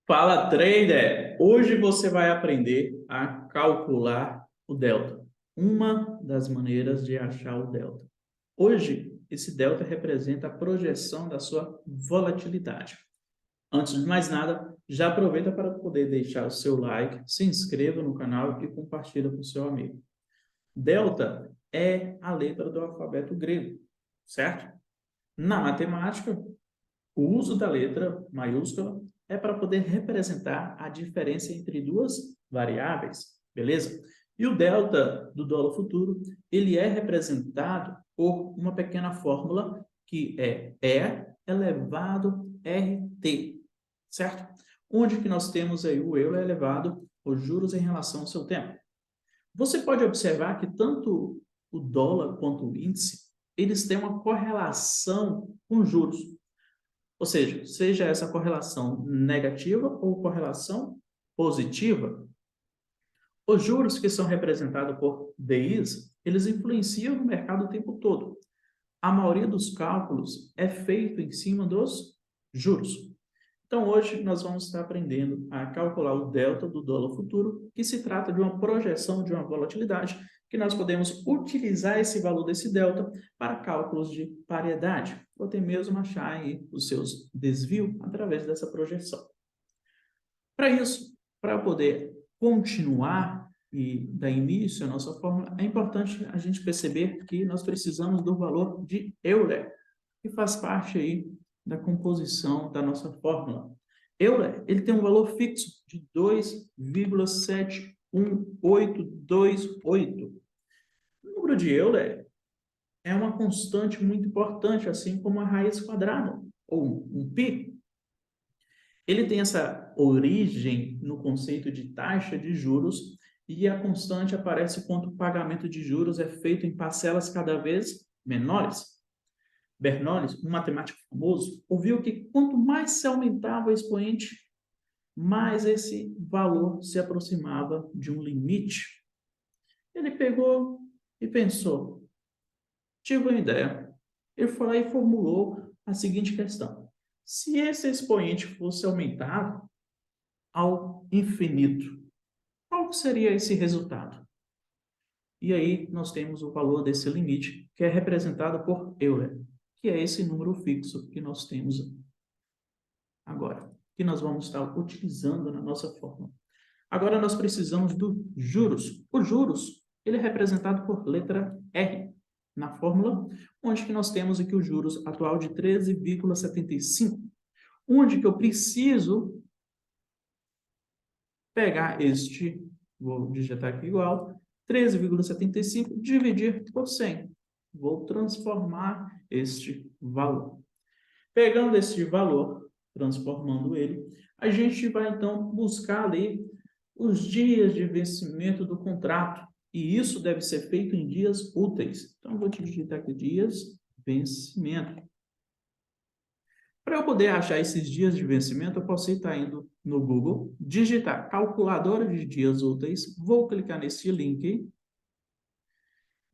Fala, trader! Hoje você vai aprender a calcular o delta. Uma das maneiras de achar o delta. Hoje, esse delta representa a projeção da sua volatilidade. Antes de mais nada, já aproveita para poder deixar o seu like, se inscreva no canal e compartilha com o seu amigo. Delta é a letra do alfabeto grego, certo? Na matemática, o uso da letra maiúscula é para poder representar a diferença entre duas variáveis, beleza? E o delta do dólar futuro, ele é representado por uma pequena fórmula que é E elevado RT, certo? Onde que nós temos aí o euro elevado os juros em relação ao seu tempo. Você pode observar que tanto o dólar quanto o índice, eles têm uma correlação com juros. Ou seja essa correlação negativa ou correlação positiva. Os juros que são representados por DIs, eles influenciam no mercado o tempo todo. A maioria dos cálculos é feito em cima dos juros. Então, hoje nós vamos estar aprendendo a calcular o delta do dólar futuro, que se trata de uma projeção de uma volatilidade, que nós podemos utilizar esse valor desse delta para cálculos de paridade, ou até mesmo achar aí os seus desvios através dessa projeção. Para isso, para poder continuar e dar início à nossa fórmula, é importante a gente perceber que nós precisamos do valor de Euler, que faz parte aí da composição da nossa fórmula. Euler, ele tem um valor fixo de 2,71828. O número de Euler é uma constante muito importante, assim como a raiz quadrada, ou um π. Ele tem essa origem no conceito de taxa de juros e a constante aparece quando o pagamento de juros é feito em parcelas cada vez menores. Bernoulli, um matemático famoso, ouviu que quanto mais se aumentava o expoente, mais esse valor se aproximava de um limite. Ele pegou e pensou, tive uma ideia. Ele foi lá e formulou a seguinte questão. Se esse expoente fosse aumentado ao infinito, qual seria esse resultado? E aí nós temos o valor desse limite, que é representado por Euler, que é esse número fixo que nós temos agora, que nós vamos estar utilizando na nossa fórmula. Agora nós precisamos dos juros. Os juros, ele é representado por letra R na fórmula, onde que nós temos aqui o juros atual de 13,75, onde que eu preciso pegar este, vou digitar aqui igual, 13,75 dividir por 100. Vou transformar este valor. Pegando este valor, transformando ele, a gente vai então buscar ali os dias de vencimento do contrato. E isso deve ser feito em dias úteis. Então, eu vou te digitar aqui dias vencimento. Para eu poder achar esses dias de vencimento, eu posso estar indo no Google, digitar calculadora de dias úteis, vou clicar nesse link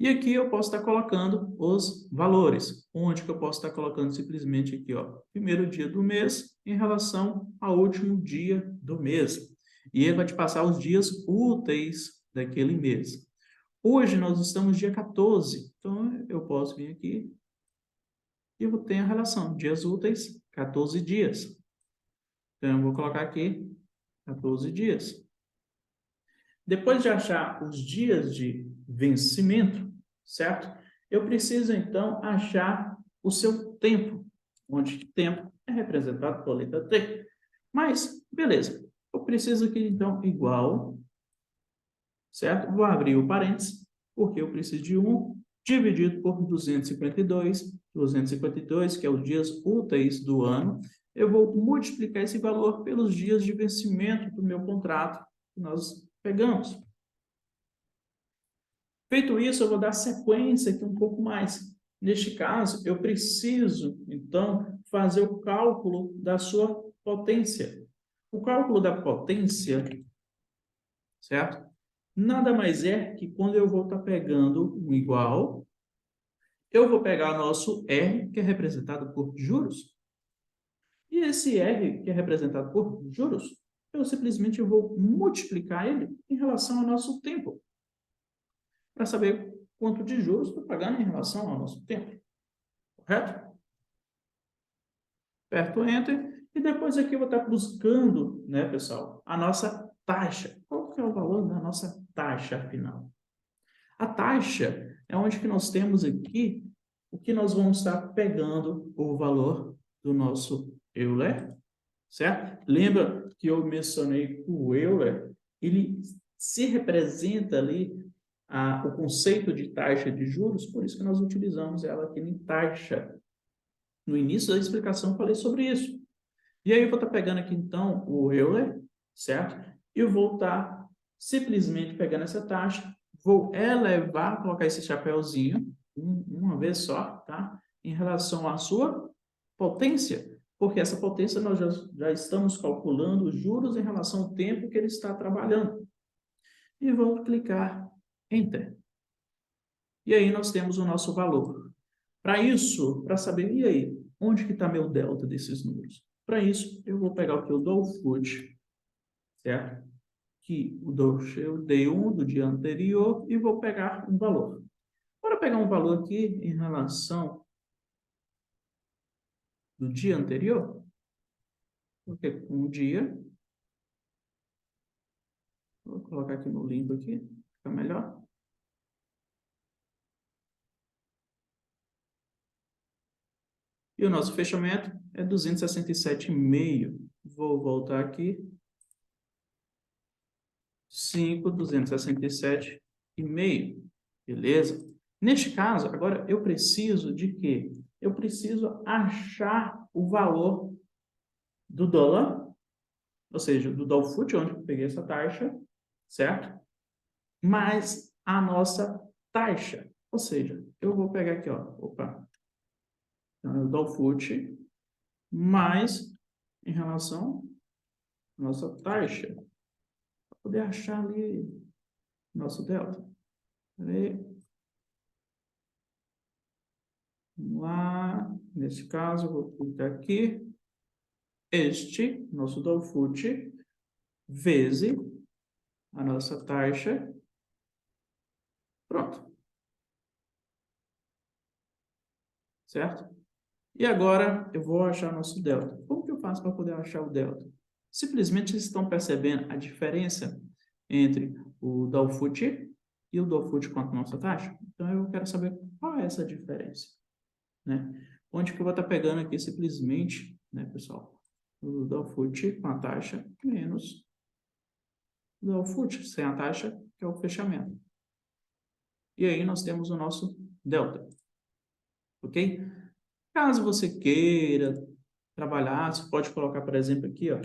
e aqui eu posso estar colocando os valores, onde que eu posso estar colocando simplesmente aqui, ó, primeiro dia do mês em relação ao último dia do mês. E ele vai te passar os dias úteis daquele mês. Hoje nós estamos dia 14, então eu posso vir aqui e eu vou ter a relação, dias úteis, 14 dias. Então eu vou colocar aqui 14 dias. Depois de achar os dias de vencimento, certo? Eu preciso, então, achar o seu tempo, onde tempo é representado pela letra T. Mas, beleza, eu preciso aqui, então, igual, certo? Vou abrir o parênteses, porque eu preciso de 1 dividido por 252, 252, que é os dias úteis do ano. Eu vou multiplicar esse valor pelos dias de vencimento do meu contrato que nós pegamos. Feito isso, eu vou dar sequência aqui um pouco mais. Neste caso, eu preciso, então, fazer o cálculo da sua potência. O cálculo da potência, certo? Nada mais é que quando eu vou estar pegando um igual, eu vou pegar o nosso R, que é representado por juros, E esse R, que é representado por juros, eu simplesmente vou multiplicar ele em relação ao nosso tempo, para saber quanto de juros estou pagando em relação ao nosso tempo. Correto? Aperto Enter, e depois aqui eu vou estar buscando, né, pessoal, a nossa taxa. Qual que é o valor da nossa taxa final? A taxa é onde que nós temos aqui o que nós vamos estar pegando o valor do nosso Euler, certo? Lembra que eu mencionei que o Euler, ele se representa ali o conceito de taxa de juros, por isso que nós utilizamos ela aqui em taxa. No início da explicação eu falei sobre isso. E aí eu vou estar pegando aqui então o Euler, certo? E eu vou estar simplesmente pegando essa taxa, vou elevar, colocar esse chapéuzinho, uma vez só, tá? Em relação à sua potência, porque essa potência nós já estamos calculando os juros em relação ao tempo que ele está trabalhando. E vou clicar Enter. E aí nós temos o nosso valor. Para isso, para saber, e aí, onde que está meu delta desses números? Para isso, eu vou pegar o que eu dou foot, certo? Que eu dei um do dia anterior e vou pegar um valor. Bora pegar um valor aqui em relação do dia anterior, porque com o dia, vou colocar aqui no limpo aqui, fica melhor. E o nosso fechamento é 267,5. Vou voltar aqui. 5.267,5. Beleza? Neste caso, agora eu preciso de quê? Eu preciso achar o valor do dólar, ou seja, do dólar fut, onde eu peguei essa taxa, certo? Mais a nossa taxa. Ou seja, eu vou pegar aqui, ó, opa, então, o dólar fut mais em relação à nossa taxa, para poder achar ali nosso delta. Peraí. Vamos lá, nesse caso, eu vou clicar aqui, nosso Dolfut, vezes a nossa taxa, pronto, certo? E agora eu vou achar nosso delta. Como que eu faço para poder achar o delta? Simplesmente vocês estão percebendo a diferença entre o Dolfut e o Dolfut quanto a nossa taxa? Então eu quero saber qual é essa diferença, né? Onde que eu vou estar pegando aqui simplesmente, né, pessoal? O Dolfut com a taxa menos o Dolfut sem a taxa, que é o fechamento. E aí nós temos o nosso delta, ok? Caso você queira trabalhar, você pode colocar, por exemplo, aqui, ó,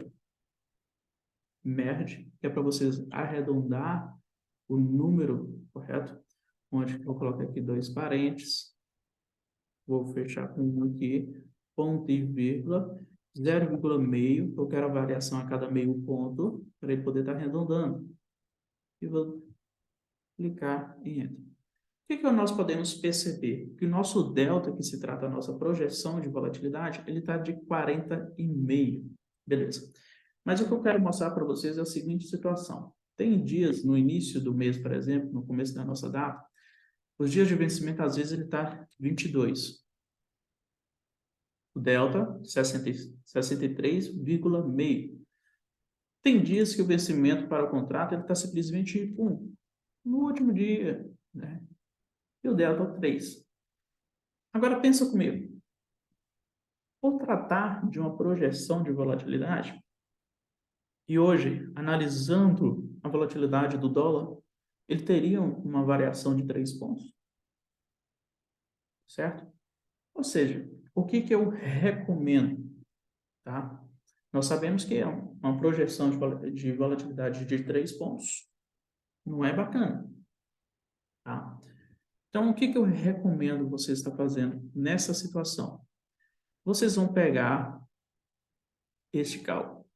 merge, que é para vocês arredondar o número, correto? Onde eu vou colocar aqui dois parênteses, vou fechar com um aqui, ponto e vírgula, 0,5, eu quero a variação a cada meio ponto, para ele poder estar arredondando. E vou clicar em Enter. O que nós podemos perceber? Que o nosso delta, que se trata da nossa projeção de volatilidade, ele está de 40,5. Beleza. Mas o que eu quero mostrar para vocês é a seguinte situação. Tem dias, no início do mês, por exemplo, no começo da nossa data, os dias de vencimento, às vezes, ele está 22. O delta, 63,5. Tem dias que o vencimento para o contrato está simplesmente 1. No último dia, né? E o delta 3. Agora pensa comigo. Por tratar de uma projeção de volatilidade, e hoje, analisando a volatilidade do dólar, ele teria uma variação de 3 pontos, certo? Ou seja, o que eu recomendo, tá? Nós sabemos que é uma projeção de volatilidade de 3 pontos não é bacana, tá? Então, o que eu recomendo você estar fazendo nessa situação? Vocês vão pegar este cálculo.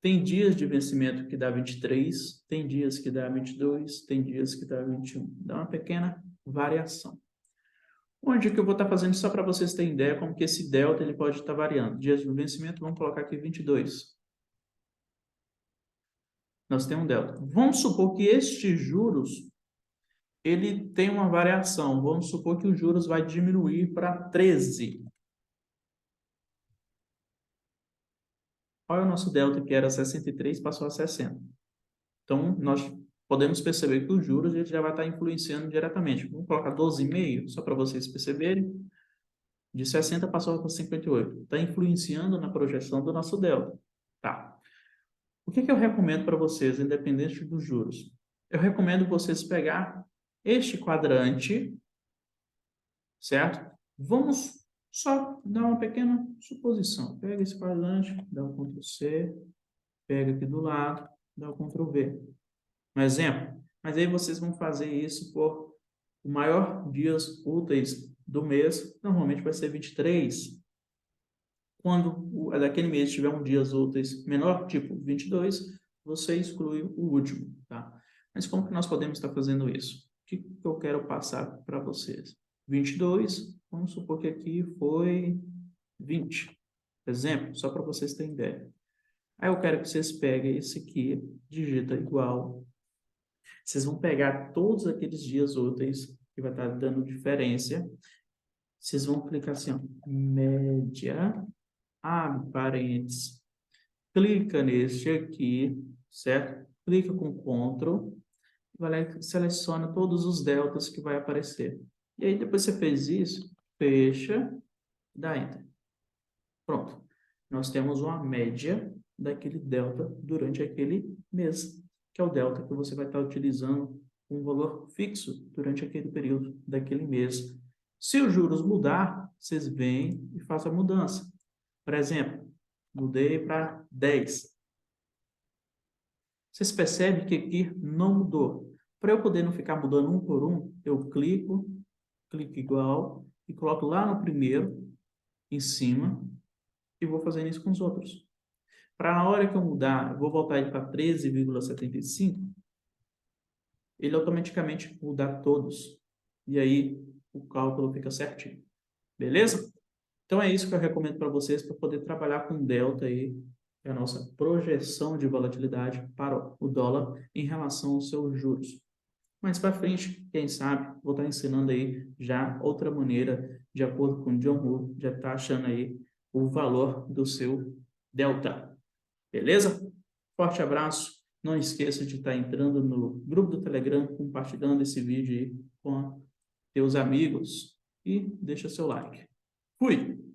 Tem dias de vencimento que dá 23, tem dias que dá 22, tem dias que dá 21. Dá uma pequena variação. Onde que eu vou estar fazendo só para vocês terem ideia como que esse delta ele pode estar variando. Dias de vencimento, vamos colocar aqui 22. Nós temos um delta. Vamos supor que estes juros ele tem uma variação. Vamos supor que os juros vai diminuir para 13. Olha o nosso delta que era 63, passou a 60. Então, nós podemos perceber que os juros ele já vai estar influenciando diretamente. Vamos colocar 12,5, só para vocês perceberem. De 60 passou para 58. Está influenciando na projeção do nosso delta. Tá. O que eu recomendo para vocês, independente dos juros? Eu recomendo vocês pegar este quadrante, certo? Vamos só dar uma pequena suposição. Pega esse quadrante, dá o Ctrl C, pega aqui do lado, dá o Ctrl V. Um exemplo. Mas aí vocês vão fazer isso por o maior dias úteis do mês, normalmente vai ser 23. Quando daquele mês tiver um dias úteis menor, tipo 22, você exclui o último, tá? Mas como que nós podemos estar fazendo isso? O que eu quero passar para vocês? 22, vamos supor que aqui foi 20. Exemplo, só para vocês terem ideia. Aí eu quero que vocês peguem esse aqui, digita igual. Vocês vão pegar todos aqueles dias úteis que vai estar dando diferença. Vocês vão clicar assim, ó, média, abre parênteses, clica neste aqui, certo? Clica com Ctrl, vai lá e seleciona todos os deltas que vai aparecer. E aí, depois que você fez isso, fecha, dá Enter. Pronto. Nós temos uma média daquele delta durante aquele mês, que é o delta que você vai estar utilizando um valor fixo durante aquele período daquele mês. Se os juros mudar, vocês vêm e façam a mudança. Por exemplo, mudei para 10. Vocês percebem que aqui não mudou. Para eu poder não ficar mudando um por um, eu clico igual, e coloco lá no primeiro, em cima, e vou fazendo isso com os outros. Para a hora que eu mudar, eu vou voltar ele para 13,75, ele automaticamente muda todos. E aí o cálculo fica certinho. Beleza? Então é isso que eu recomendo para vocês para poder trabalhar com delta aí, que é a nossa projeção de volatilidade para o dólar em relação aos seus juros. Mais para frente, quem sabe, vou estar ensinando aí já outra maneira, de acordo com o John Hu, já está achando aí o valor do seu delta. Beleza? Forte abraço. Não esqueça de estar entrando no grupo do Telegram, compartilhando esse vídeo aí com teus amigos e deixa seu like. Fui!